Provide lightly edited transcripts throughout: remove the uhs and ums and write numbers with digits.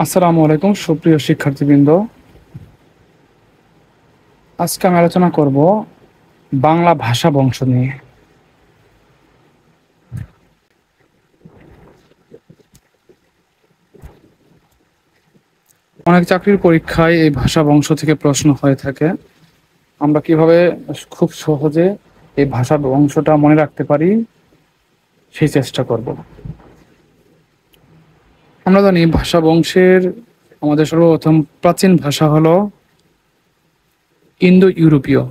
আসসালামু আলাইকুম সুপ্রিয় শিক্ষার্থীবৃন্দ। আজকে আমি আলোচনা করব বাংলা ভাষা বংশ নিয়ে। অনেক চাকরির পরীক্ষায় এই ভাষা বংশ থেকে প্রশ্ন হয়ে থাকে। আমরা কিভাবে খুব সহজে এই ভাষা বংশটা মনে রাখতে পারি সেই চেষ্টা করব। আমরা জানি ভাষা বংশের আমাদের সর্বপ্রথম প্রাচীন ভাষা হলো ইন্দো ইউরোপীয়।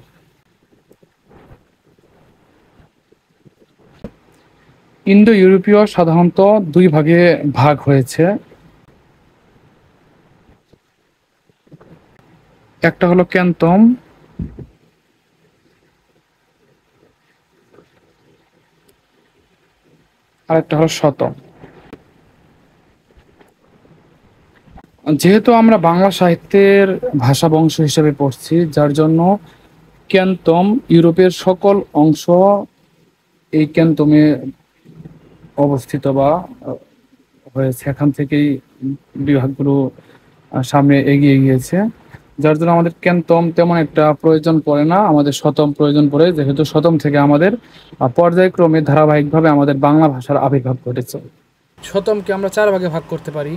ইন্দো ইউরোপীয় সাধারণত দুই ভাগে ভাগ হয়েছে। একটা হলো ক্যান্তম, আর একটা হলো শতম। যেহেতু আমরা বাংলা সাহিত্যের ভাষা বংশ হিসেবে পড়ছি, যার জন্য ক্যান্তম ইউরোপের সকল অংশ এই ক্যান্তমে অবস্থিত বা হয়েছে। এখান থেকেই বিভাগগুলো সামনে এগিয়ে গিয়েছে, যার জন্য আমাদের ক্যান্তম তেমন একটা প্রয়োজন পড়ে না, আমাদের শতম প্রয়োজন পড়ে, যেহেতু শতম থেকে আমাদের পর্যায়ক্রমে ধারাবাহিকভাবে আমাদের বাংলা ভাষার আবির্ভাব ঘটেছে। শতমকে আমরা চার ভাগে ভাগ করতে পারি।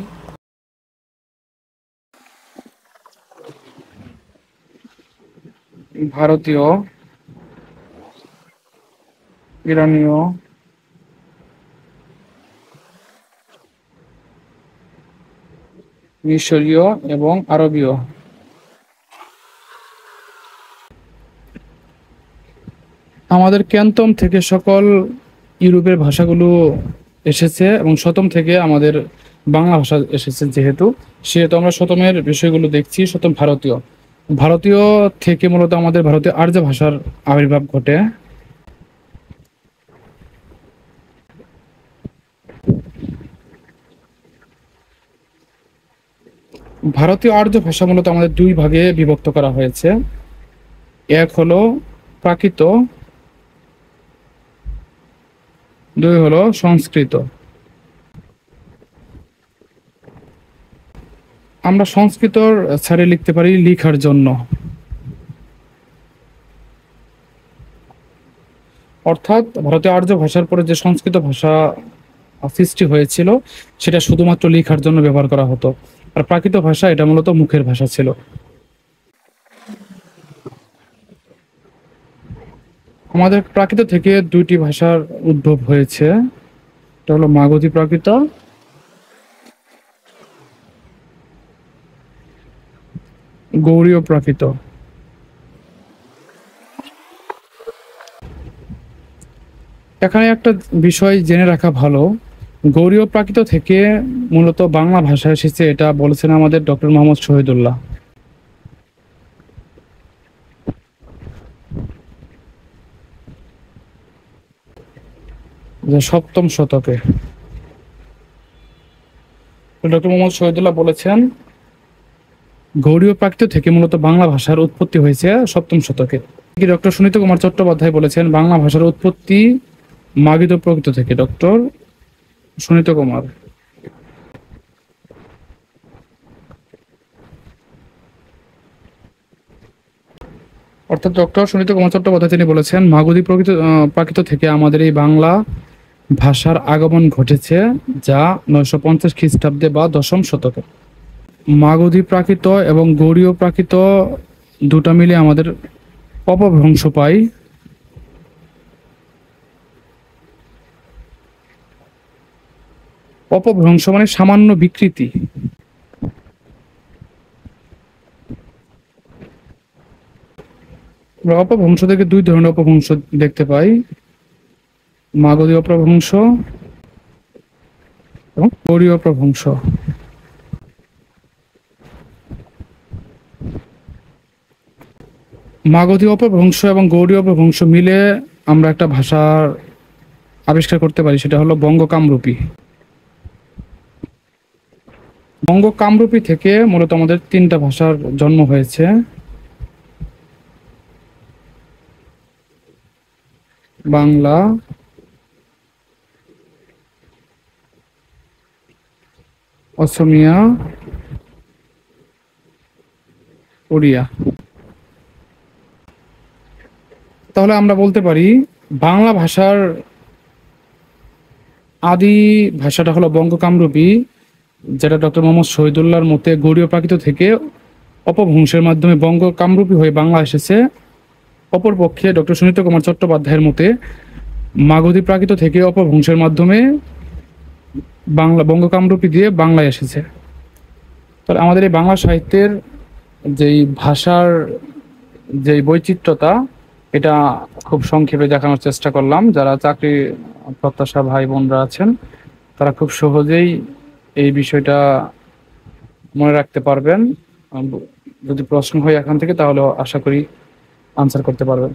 ভারতীয়, ইরানীয়, মিশরীয় এবং আরবীয়। আমাদের ক্যান্তম থেকে সকল ইউরোপের ভাষাগুলো এসেছে এবং শতম থেকে আমাদের বাংলা ভাষা এসেছে। সেহেতু আমরা শতমের বিষয়গুলো দেখছি। শতম ভারতীয়, ভারতীয় থেকে মূলত আমাদের ভারতীয় আর্য ভাষার আবির্ভাব ঘটে। ভারতীয় আর্য ভাষা মূলত আমাদের দুই ভাগে বিভক্ত করা হয়েছে। এক হলো প্রাকৃত, দুই হলো সংস্কৃত। আমরা সংস্কৃতর ছাড়ে লিখতে পারি লিখার জন্য, অর্থাৎ ভারতীয় আর্য ভাষার পরে যে সংস্কৃত ভাষা সৃষ্টি হয়েছিল সেটা শুধুমাত্র লেখার জন্য ব্যবহার করা হতো। আর প্রাকৃত ভাষা এটা মূলত মুখের ভাষা ছিল। আমাদের প্রাকৃত থেকে দুইটি ভাষার উদ্ভব হয়েছে। এটা হলো মাগধী প্রাকৃত, গৌড়ীয় প্রাকৃত। এখানে একটা বিষয় জেনে রাখা ভালো, গৌড়ীয় প্রাকৃত থেকে মূলত বাংলা ভাষা এসেছে, এটা বলেছেন আমাদের ডক্টর মোহাম্মদ শহীদুল্লাহ। সপ্তম শতকে ডক্টর মোহাম্মদ শহীদুল্লাহ বলেছেন গৌড়ীয় প্রাকৃত থেকে মূলত বাংলা ভাষার উৎপত্তি হয়েছে সপ্তম শতকে। ডক্টর সুনীত কুমার চট্টোপাধ্যায় বলেছেন বাংলা ভাষার উৎপত্তি মাগধী প্রাকৃত থেকে। ডক্টর সুনীত কুমার। অর্থাৎ ডক্টর সুনীত কুমার চট্টোপাধ্যায় তিনি বলেছেন মাগধী প্রাকৃত থেকে আমাদের এই বাংলা ভাষার আগমন ঘটেছে, যা 950 খ্রিস্টাব্দে বা দশম শতকে। মাগধী প্রাকৃত এবং গৌড়ীয় প্রাকৃত দুটা মিলে আমাদের অপভ্রংশ পাই। অপভ্রংশ মানে সামান্য বিকৃতি। আমরা অপভ্রংশ থেকে দুই ধরনের অপভ্রংশ দেখতে পাই, মাগধী অপভ্রংশ এবং গৌড়ীয় অপভ্রংশ। মাগধী অপভ্রংশ এবং গৌড়ীয় অপভ্রংশ মিলে আমরা একটা ভাষার আবিষ্কার করতে পারি, সেটা হলো বঙ্গ কামরূপী। বঙ্গ কামরূপী থেকে মূলত আমাদের তিনটা ভাষার জন্ম হয়েছে, বাংলা, অসমিয়া ওড়িয়া। তাহলে আমরা বলতে পারি বাংলা ভাষার আদি ভাষাটা হলো বঙ্গ কামরূপী, যেটা ডক্টর মোহাম্মদ শহীদুল্লাহর মতে গৌড়ীয় প্রাকৃত থেকে অপভ্রংশের মাধ্যমে বঙ্গ কামরূপী হয়ে বাংলা এসেছে। অপরপক্ষে ডক্টর সুনীত কুমার চট্টোপাধ্যায়ের মতে মাগধী প্রাকৃত থেকে অপভ্রংশের মাধ্যমে বাংলা বঙ্গ কামরূপী দিয়ে বাংলায় এসেছে। তাহলে আমাদের এই বাংলা সাহিত্যের যেই ভাষার যেই বৈচিত্র্যতা, এটা খুব সংক্ষেপে দেখানোর চেষ্টা করলাম। যারা চাকরি প্রত্যাশা ভাই বোনরা আছেন তারা খুব সহজেই এই বিষয়টা মনে রাখতে পারবেন। যদি প্রশ্ন হয় এখান থেকে তাহলে আশা করি আনসার করতে পারবেন।